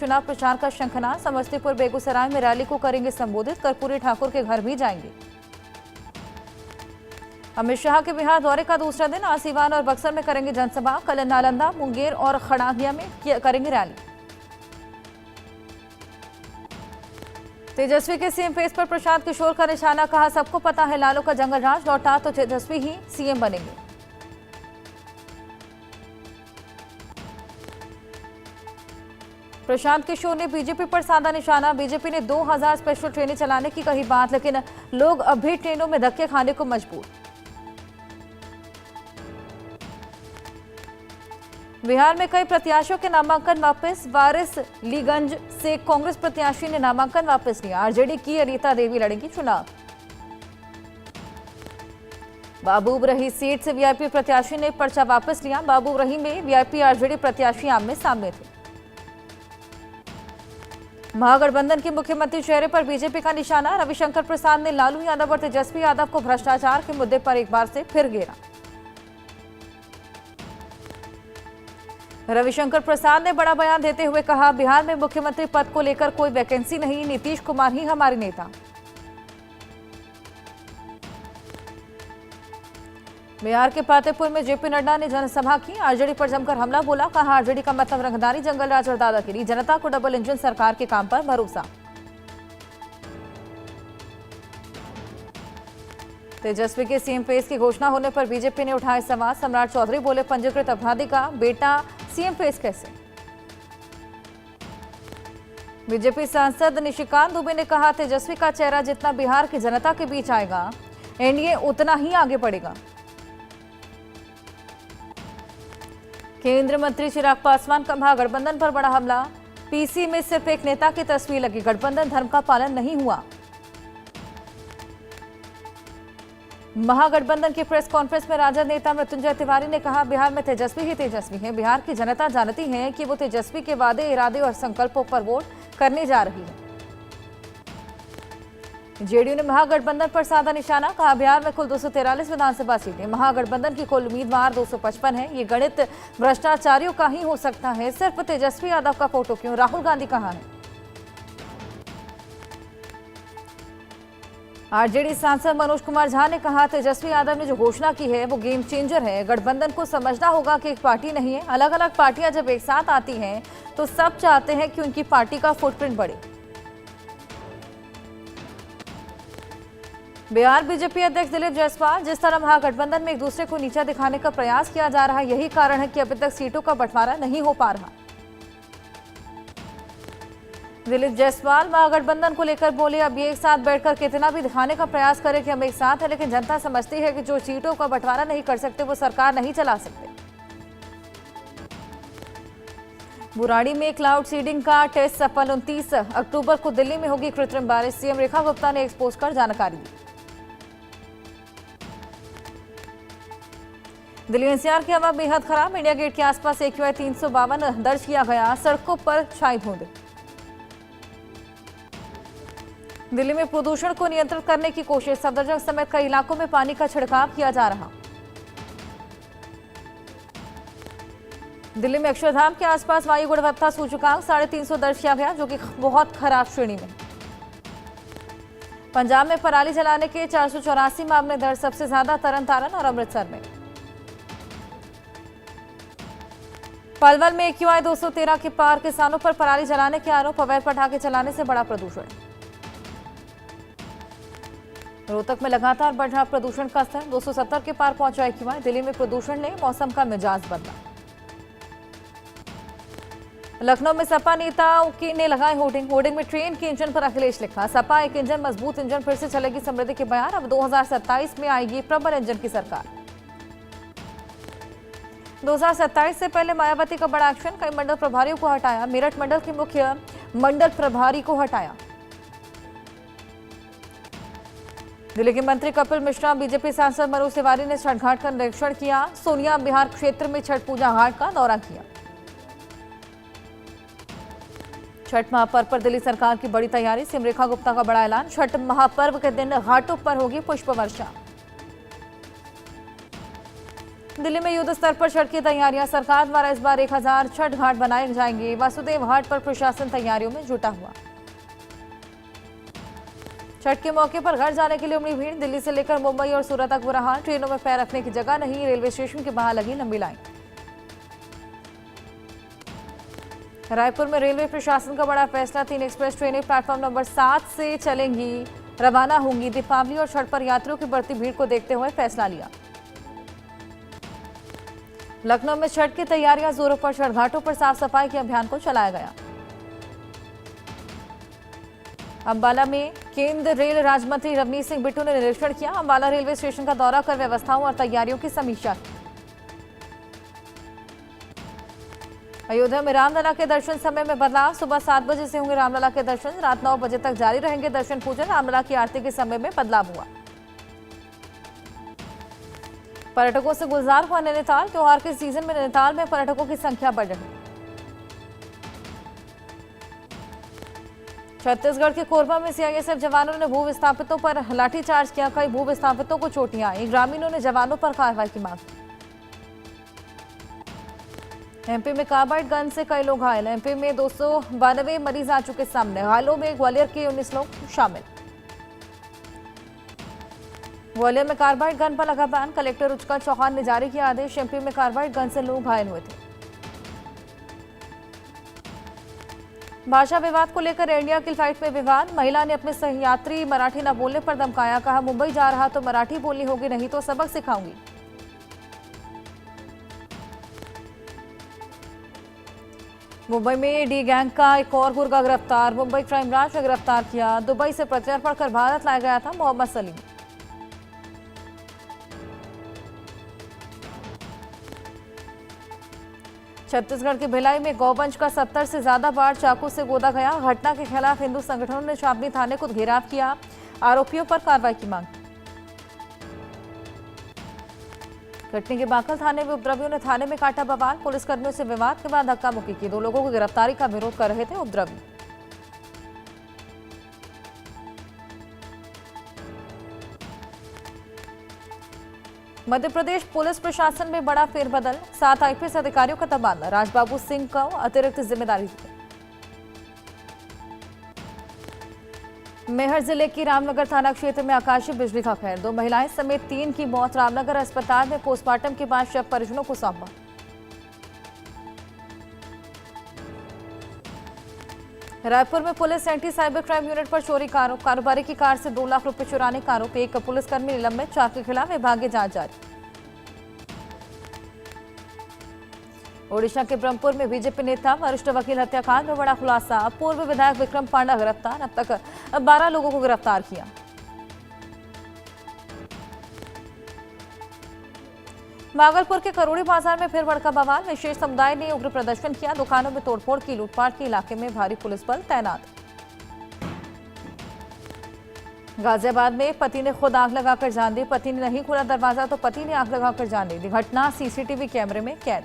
चुनाव प्रचार का शंखनाद। समस्तीपुर बेगूसराय में रैली को करेंगे संबोधित। कर्पूरी ठाकुर के घर भी जाएंगे। अमित शाह के बिहार दौरे का दूसरा दिन। आज सीवान और बक्सर में करेंगे जनसभा। कल नालंदा, मुंगेर और खड़ागिया में करेंगे रैली। तेजस्वी के सीएम फेस पर प्रशांत किशोर का निशाना। कहा, सबको पता है लालू का जंगल राज लौटा तो तेजस्वी ही सीएम बनेंगे। प्रशांत किशोर ने बीजेपी पर साधा निशाना। बीजेपी ने 2000 स्पेशल ट्रेनें चलाने की कही बात, लेकिन लोग अब भी ट्रेनों में धक्के खाने को मजबूर। बिहार में कई प्रत्याशियों के नामांकन वापस। वारिसलीगंज से कांग्रेस प्रत्याशी ने नामांकन वापस लिया। आरजेडी की अनीता देवी लड़ेंगी चुनाव। बाबूबरही सीट से वीआईपी प्रत्याशी ने पर्चा वापस लिया। बाबूबरही में वीआईपी आरजेडी प्रत्याशी आमने सामने थे। महागठबंधन के मुख्यमंत्री चेहरे पर बीजेपी का निशाना। रविशंकर प्रसाद ने लालू यादव और तेजस्वी यादव को भ्रष्टाचार के मुद्दे पर एक बार से फिर घेरा। रविशंकर प्रसाद ने बड़ा बयान देते हुए कहा, बिहार में मुख्यमंत्री पद को लेकर कोई वैकेंसी नहीं, नीतीश कुमार ही हमारे नेता। बिहार के फतेहपुर में जेपी नड्डा ने जनसभा की। आरजेडी पर जमकर हमला बोला। कहा, आरजेडी का मतलब रंगदारी, जंगल राज और दादागिरी। जनता को डबल इंजन सरकार के काम पर भरोसा। तेजस्वी के सीएम फेस की घोषणा होने पर बीजेपी ने उठाए सवाल। सम्राट चौधरी बोले, पंजीकृत अपराधी का बेटा सीएम फेस कैसे। बीजेपी सांसद निशिकांत दुबे ने कहा, तेजस्वी का चेहरा जितना बिहार की जनता के बीच आएगा, एनडीए उतना ही आगे बढ़ेगा। केंद्रीय मंत्री चिराग पासवान का महागठबंधन पर बड़ा हमला। पीसी में सिर्फ एक नेता की तस्वीर लगी, गठबंधन धर्म का पालन नहीं हुआ। महागठबंधन की प्रेस कॉन्फ्रेंस में राजद नेता मृत्युंजय तिवारी ने कहा, बिहार में तेजस्वी ही तेजस्वी है। बिहार की जनता जानती है कि वो तेजस्वी के वादे, इरादे और संकल्पों पर वोट करने जा रही है। जेडीयू ने महागठबंधन पर साधा निशाना। कहा, बिहार में कुल 243 विधानसभा सीटें, महागठबंधन की कुल उम्मीदवार 255 है। ये गणित भ्रष्टाचारियों का ही हो सकता है, सिर्फ तेजस्वी यादव का फोटो क्यों, राहुल गांधी कहाँ है। आरजेडी सांसद मनोज कुमार झा ने कहा, तेजस्वी यादव ने जो घोषणा की है वो गेम चेंजर है। गठबंधन को समझना होगा कि एक पार्टी नहीं है। अलग अलग पार्टियां जब एक साथ आती हैं तो सब चाहते हैं कि उनकी पार्टी का फुटप्रिंट बढ़े। बिहार बीजेपी अध्यक्ष दिलीप जायसवाल, जिस तरह महागठबंधन में एक दूसरे को नीचा दिखाने का प्रयास किया जा रहा है, यही कारण है कि अभी तक सीटों का बंटवारा नहीं हो पा रहा। दिलीप जायसवाल महागठबंधन को लेकर बोले, अब ये एक साथ बैठकर कितना भी दिखाने का प्रयास करें कि हम एक साथ हैं, लेकिन जनता समझती है कि जो सीटों का बंटवारा नहीं कर सकते वो सरकार नहीं चला सकते। बुराड़ी में क्लाउड सीडिंग का टेस्ट सफल। 29 अक्टूबर को दिल्ली में होगी कृत्रिम बारिश। सीएम रेखा गुप्ता ने एक्सपोज कर जानकारी दी। दिल्ली एनसीआर की हवा बेहद खराब। इंडिया गेट के आसपास AQI 352 दर्ज किया गया। सड़कों पर छाई धुंध। दिल्ली में प्रदूषण को नियंत्रित करने की कोशिश। सफदरजंग समेत कई इलाकों में पानी का छिड़काव किया जा रहा। दिल्ली में अक्षरधाम के आसपास वायु गुणवत्ता सूचकांक 350 दर्ज किया गया, जो कि बहुत खराब श्रेणी में। पंजाब में पराली जलाने के 484 मामले दर्ज, सबसे ज्यादा तरन तारण और अमृतसर में। पलवल में AQI 213 के पार। किसानों पर पराली जलाने के आरोप। अवैध पटाखे चलाने से बड़ा प्रदूषण। रोहतक में लगातार बढ़ रहा प्रदूषण का स्तर। 270 के पार पहुंचा AQI। दिल्ली में प्रदूषण ने मौसम का मिजाज बदला। लखनऊ में सपा नेताओं ने लगाए होर्डिंग। होर्डिंग में ट्रेन के इंजन पर अखिलेश लिखा। सपा एक इंजन, मजबूत इंजन, फिर से चलेगी समृद्धि के बयान। अब 2027 में आएगी प्रबल इंजन की सरकार। 2027 से पहले मायावती का बड़ा एक्शन। कई मंडल प्रभारियों को हटाया। मेरठ मंडल के मुख्य मंडल प्रभारी को हटाया। दिल्ली के मंत्री कपिल मिश्रा, बीजेपी सांसद मनोज तिवारी ने छठ घाट का निरीक्षण किया। सोनिया बिहार क्षेत्र में छठ पूजा घाट का दौरा किया। छठ महापर्व पर दिल्ली सरकार की बड़ी तैयारी। सीएम रेखा गुप्ता का बड़ा ऐलान। छठ महापर्व के दिन घाटों पर होगी पुष्प वर्षा। दिल्ली में युद्ध स्तर पर छठ की तैयारियां। सरकार द्वारा इस बार 1000 छठ घाट बनाए जाएंगे। वासुदेव घाट पर प्रशासन तैयारियों में जुटा हुआ। छठ के मौके पर घर जाने के लिए उमड़ी भीड़। दिल्ली से लेकर मुंबई और सूरत तक बुरा हाल। ट्रेनों में पैर रखने की जगह नहीं। रेलवे स्टेशन के बाहर लगी लंबी लाइन। रायपुर में रेलवे प्रशासन का बड़ा फैसला। 3 एक्सप्रेस ट्रेनें प्लेटफॉर्म नंबर 7 से चलेंगी, रवाना होंगी। दीपावली और छठ पर यात्रियों की बढ़ती भीड़ को देखते हुए फैसला लिया। लखनऊ में छठ की तैयारियां जोरों पर। छठ घाटों पर साफ सफाई के अभियान को चलाया गया। अंबाला में केंद्र रेल राज्य मंत्री रवनीत सिंह बिट्टू ने निरीक्षण किया। अंबाला रेलवे स्टेशन का दौरा कर व्यवस्थाओं और तैयारियों की समीक्षा की। अयोध्या में रामलला के दर्शन समय में बदलाव। सुबह 7 बजे से होंगे रामलला के दर्शन। रात 9 बजे तक जारी रहेंगे दर्शन पूजन। रामलला की आरती के समय में बदलाव हुआ। पर्यटकों से गुलजार हुआ नैनीताल। त्योहार के सीजन में नैनीताल में पर्यटकों की संख्या बढ़ रही। छत्तीसगढ़ के कोरबा में सीआईएसएफ जवानों ने भू विस्थापितों पर लाठीचार्ज किया। कई भू विस्थापितों को चोटियां आई। ग्रामीणों ने जवानों पर कार्रवाई की मांग की। एमपी में कार्बाइड गन से कई लोग घायल। एमपी में 292 मरीज आ चुके सामने। घायलों में ग्वालियर के 19 लोग शामिल। ग्वालियर में कार्बाइड गन पर लगा बैन। कलेक्टर रुचिका चौहान ने जारी किया आदेश। एमपी में कार्बाइड गन से लोग घायल हुए थे। भाषा विवाद को लेकर इंडिया की फ्लाइट में विवाद। महिला ने अपने सहयात्री मराठी न बोलने पर धमकाया। कहा मुंबई जा रहा तो मराठी बोलनी होगी, नहीं तो सबक सिखाऊंगी। मुंबई में डी गैंग का एक और गुर्गा गिरफ्तार। मुंबई क्राइम ब्रांच ने गिरफ्तार किया। दुबई से प्रत्यर्पण कर भारत लाया गया था मोहम्मद सलीम। छत्तीसगढ़ के भिलाई में गौवंश का 70 से ज्यादा बार चाकू से गोदा गया। घटना के खिलाफ हिंदू संगठनों ने छावनी थाने को घेराव किया। आरोपियों पर कार्रवाई की मांग। कटनी के बाकल थाने में उपद्रवियों ने थाने में काटा बवाल। पुलिसकर्मियों से विवाद के बाद धक्का मुक्की की। 2 लोगों को गिरफ्तारी का विरोध कर रहे थे उपद्रवी। मध्य प्रदेश पुलिस प्रशासन में बड़ा फेरबदल। 7 आईपीएस अधिकारियों का तबादला। राजबाबू सिंह को अतिरिक्त जिम्मेदारी दी। मेहर जिले की रामनगर थाना क्षेत्र में आकाशीय बिजली का कहर। 2 महिलाएं समेत 3 की मौत। रामनगर अस्पताल में पोस्टमार्टम के बाद शव परिजनों को सौंपा। रायपुर में police anti cyber crime unit पर चोरी कारोबारी की कार से 2 लाख रुपए चुराने का आरोप। 1 पुलिसकर्मी निलंबित। 4 के खिलाफ विभागीय जांच जारी। ओडिशा के ब्रह्मपुर में बीजेपी नेता वरिष्ठ वकील हत्याकांड में बड़ा खुलासा। पूर्व विधायक विक्रम पांडा गिरफ्तार। अब तक 12 लोगों को गिरफ्तार किया। भागलपुर के करोड़ी बाजार में फिर भड़का बवाल। विशेष समुदाय ने उग्र प्रदर्शन किया। दुकानों में तोड़फोड़ की। लूटपाट के इलाके में भारी पुलिस बल तैनात। गाजियाबाद में पति ने खुद आग लगाकर जान दी। पति ने नहीं खोला दरवाजा तो पति ने आग लगाकर जान दी। घटना सीसीटीवी कैमरे में कैद।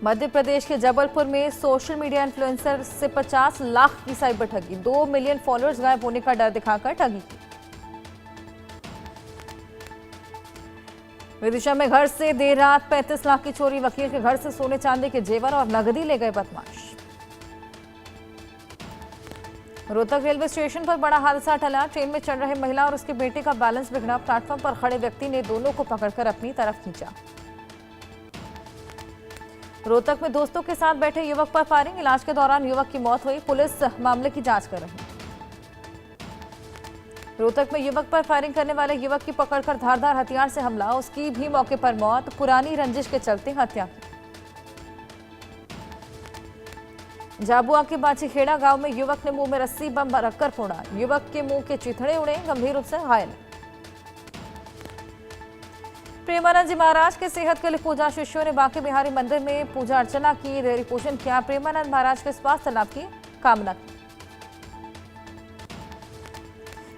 मध्य प्रदेश के जबलपुर में सोशल मीडिया इन्फ्लुएंसर से 50 लाख की साइबर ठगी। 2 मिलियन फॉलोअर्स गायब होने का डर दिखाकर ठगी की। विदिशा में घर से देर रात 35 लाख की चोरी। वकील के घर से सोने चांदी के जेवर और नगदी ले गए बदमाश। रोहतक रेलवे स्टेशन पर बड़ा हादसा टला। ट्रेन में चढ़ रहे महिला और उसके बेटे का बैलेंस बिगड़ा। प्लेटफॉर्म पर खड़े व्यक्ति ने दोनों को पकड़कर अपनी तरफ खींचा। रोहतक में दोस्तों के साथ बैठे युवक पर फायरिंग। इलाज के दौरान युवक की मौत हुई। पुलिस मामले की जांच कर रही है। रोहतक में युवक पर फायरिंग करने वाले युवक की पकड़कर धारदार हथियार से हमला। उसकी भी मौके पर मौत। पुरानी रंजिश के चलते हत्या की। झाबुआ के बाछीखेड़ा गांव में युवक ने मुंह में रस्सी बम रखकर फोड़ा। युवक के मुंह के चिथड़े उड़े। गंभीर रूप से घायल। प्रेमानंद जी महाराज के सेहत के लिए पूजा। शिष्यों ने बांके बिहारी मंदिर में पूजा अर्चना की। देवी पूजन किया। प्रेमानंद महाराज के स्वास्थ्य लाभ की कामना की।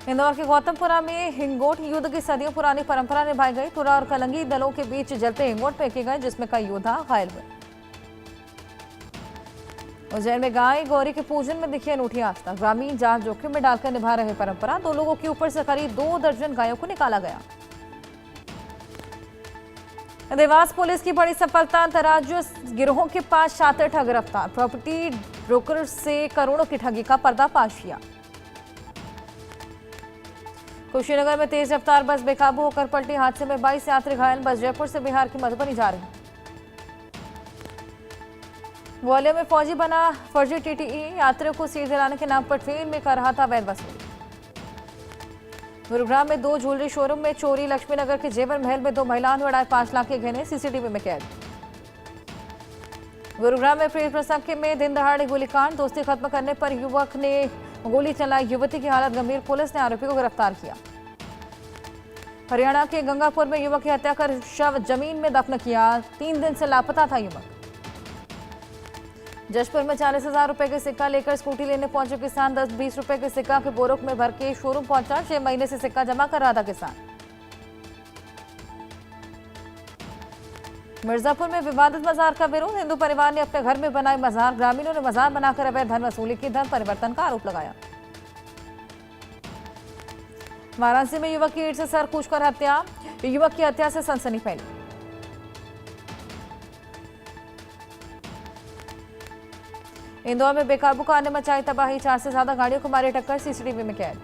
इंदौर के गौतमपुरा में हिंगोट युद्ध की सदियों पुरानी परंपरा निभाई गई। तुरा और कलंगी दलों के बीच जलते हिंगोट फेंके गए, जिसमें कई योद्धा घायल हुए। उज्जैन में गाय गौरी के पूजन में दिखी अनूठी आस्था। ग्रामीण जान जोखिम में डालकर निभा रहे परंपरा। 2 लोगों के ऊपर से करीब 2 दर्जन गायों को निकाला गया। देवास पुलिस की बड़ी सफलता। अंतर्राज्यीय गिरोहों के 5 शातिर ठग गिरफ्तार। प्रॉपर्टी ब्रोकर से करोड़ों की ठगी का पर्दाफाश किया। कुशीनगर में तेज रफ्तार बस बेकाबू होकर पलटी। हादसे में 22 यात्री घायल। बस जयपुर से बिहार की मधुबनी जा रही। ग्वालियर में फौजी बना फर्जी टीटीई। यात्रियों को सीट दिलाने के नाम पर ट्रेन में कर रहा था अवैध वसूली। गुरुग्राम में 2 ज्वेलरी शोरूम में चोरी। लक्ष्मीनगर के जेवर महल में 2 महिलाओं ने उड़ाए 5 लाख के गहने। सीसीटीवी में कैद। गुरुग्राम में प्रेम प्रसंग में दिन दहाड़े गोलीकांड। दोस्ती खत्म करने पर युवक ने गोली चलाई। युवती की हालत गंभीर। पुलिस ने आरोपी को गिरफ्तार किया। हरियाणा के गंगापुर में युवक की हत्या कर शव जमीन में दफन किया। 3 दिन से लापता था युवक। जशपुर में 40,000 रुपए के सिक्का लेकर स्कूटी लेने पहुंचे किसान। 10-20 रुपए के सिक्का के बोरोक में भर के शोरूम पहुंचा। 6 महीने से सिक्का जमा कर रहा था किसान। मिर्जापुर में विवादित मजार का विरोध। हिंदू परिवार ने अपने घर में बनाई मजार। ग्रामीणों ने मजार बनाकर अवैध धन वसूली की। धन परिवर्तन का आरोप लगाया। वाराणसी में युवक की ईंट से सर कूचकर हत्या। युवक की हत्या से सनसनी फैली। इंदौर में बेकाबू कार ने मचाई तबाही। 4 से ज्यादा गाड़ियों को मारी टक्कर। सीसीटीवी में कैद।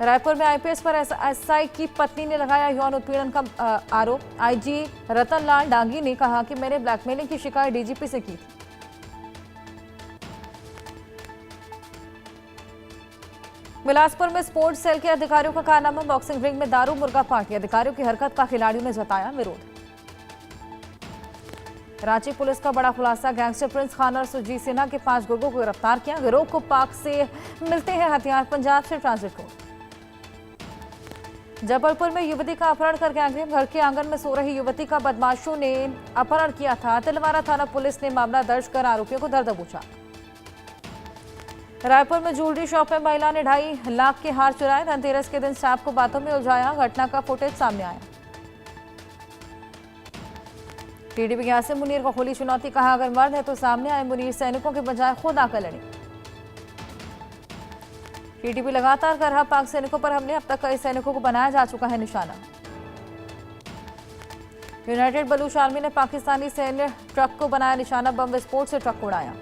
रायपुर में आईपीएस पर एसआई की पत्नी ने लगाया यौन उत्पीड़न का आरोप। आईजी रतनलाल डांगी ने कहा कि मैंने ब्लैकमेलिंग की शिकायत डीजीपी से की थी। बिलासपुर में स्पोर्ट्स सेल के अधिकारियों का कारनामा। बॉक्सिंग रिंग में दारू मुर्गा पार्टी। अधिकारियों की हरकत का खिलाड़ियों ने जताया विरोध। रांची पुलिस का बड़ा खुलासा। गैंगस्टर प्रिंस खान और सुरजीत सिन्हा के 5 गुर्गों को गिरफ्तार किया। गिरोह को पाक से मिलते हैं हथियार। पंजाब से ट्रांजिट हो। जबलपुर में युवती का अपहरण कर गैंगरेप। घर के आंगन में सो रही युवती का बदमाशों ने अपहरण किया था। तिलवारा थाना पुलिस ने मामला दर्ज कर आरोपियों को धर दबोचा। रायपुर में ज्वेलरी शॉप में महिला ने 2.5 लाख के हार चुराए। धनतेरस के दिन स्टाफ को बातों में उलझाया। घटना का फुटेज सामने आया। टीडीपी के आसिम मुनीर को खुली चुनौती। कहा अगर मर्द है तो सामने आए। मुनीर सैनिकों के बजाय खुद आकर लड़े। टीडीपी लगातार कर रहा पाक सैनिकों पर हमले। अब तक कई सैनिकों को बनाया जा चुका है निशाना। यूनाइटेड बलूच आर्मी ने पाकिस्तानी सैन्य ट्रक को बनाया निशाना। बम विस्फोट से ट्रक उड़ाया।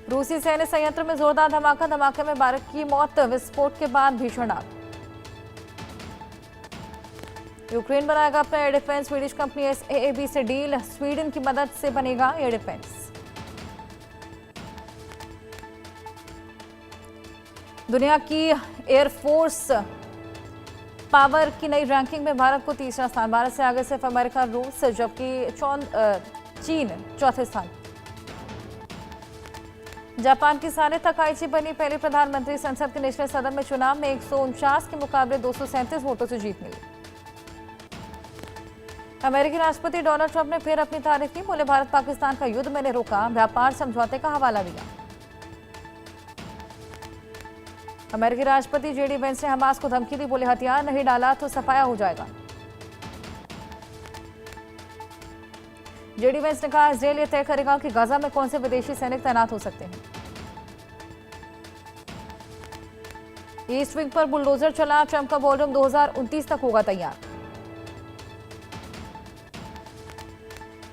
रूसी सैन्य संयंत्र में जोरदार धमाका। धमाके में 12 की मौत। विस्फोट के बाद भीषण आग। यूक्रेन बनाएगा अपना एयर डिफेंस। स्वीडिश कंपनी एसएएबी से डील। स्वीडन की मदद से बनेगा एयर डिफेंस। दुनिया की एयरफोर्स पावर की नई रैंकिंग में भारत को 3रा स्थान। भारत से आगे सिर्फ अमेरिका, रूस, जबकि चीन 4थे स्थान। जापान की साने तकाइची बनी पहली प्रधानमंत्री। संसद के निचले सदन में चुनाव में 149 के मुकाबले 237 वोटों से जीत मिली। अमेरिकी राष्ट्रपति डोनाल्ड ट्रंप ने फिर अपनी तारीफ की। बोले भारत पाकिस्तान का युद्ध मैंने रोका। व्यापार समझौते का हवाला दिया। अमेरिकी राष्ट्रपति जेडी वेंस ने हमास को धमकी दी। बोले हथियार नहीं डाला तो सफाया हो जाएगा। जेडी वेंस ने कहा इजरायल यह तय करेगा कि गाजा में कौन से विदेशी सैनिक तैनात हो सकते हैं। ईस्ट विंग पर बुलडोजर चला। ट्रंप का वॉल्यूम 2029 तक होगा तैयार।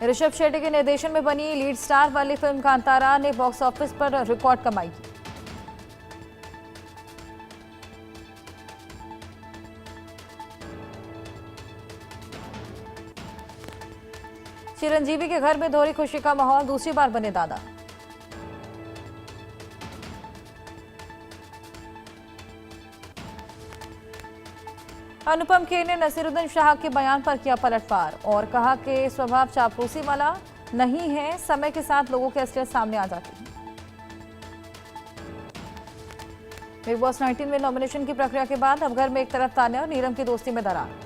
ऋषभ शेट्टी के निर्देशन में बनी लीड स्टार वाली फिल्म कांतारा ने बॉक्स ऑफिस पर रिकॉर्ड कमाई की। चिरंजीवी के घर में दोहरी खुशी का माहौल। दूसरी बार बने दादा। अनुपम खेर ने नसीरुद्दीन शाह के बयान पर किया पलटवार और कहा कि स्वभाव चापलूसी वाला नहीं है। समय के साथ लोगों की असलियत सामने आ जाती है। बिग बॉस 19 में नॉमिनेशन की प्रक्रिया के बाद अब घर में एक तरफ तान्या और नीरम की दोस्ती में दरार।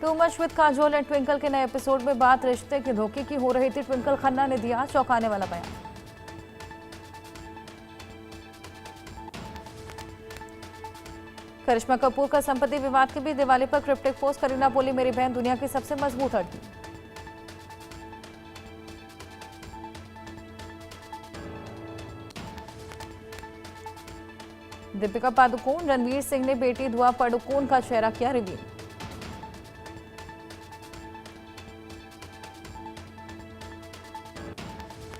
Too much with Kajol and twinkle के नए एपिसोड में बात रिश्ते के धोखे की हो रही थी। ट्विंकल खन्ना ने दिया चौंकाने वाला बयान। करिश्मा कपूर का संपत्ति विवाद के बीच दिवाली पर क्रिप्टिक पोस्ट, करीना बोली मेरी बहन दुनिया की सबसे मजबूत हड्डी। दीपिका पादुकोण, रणवीर सिंह ने बेटी धुआ पादुकोण का चेहरा किया रिवील।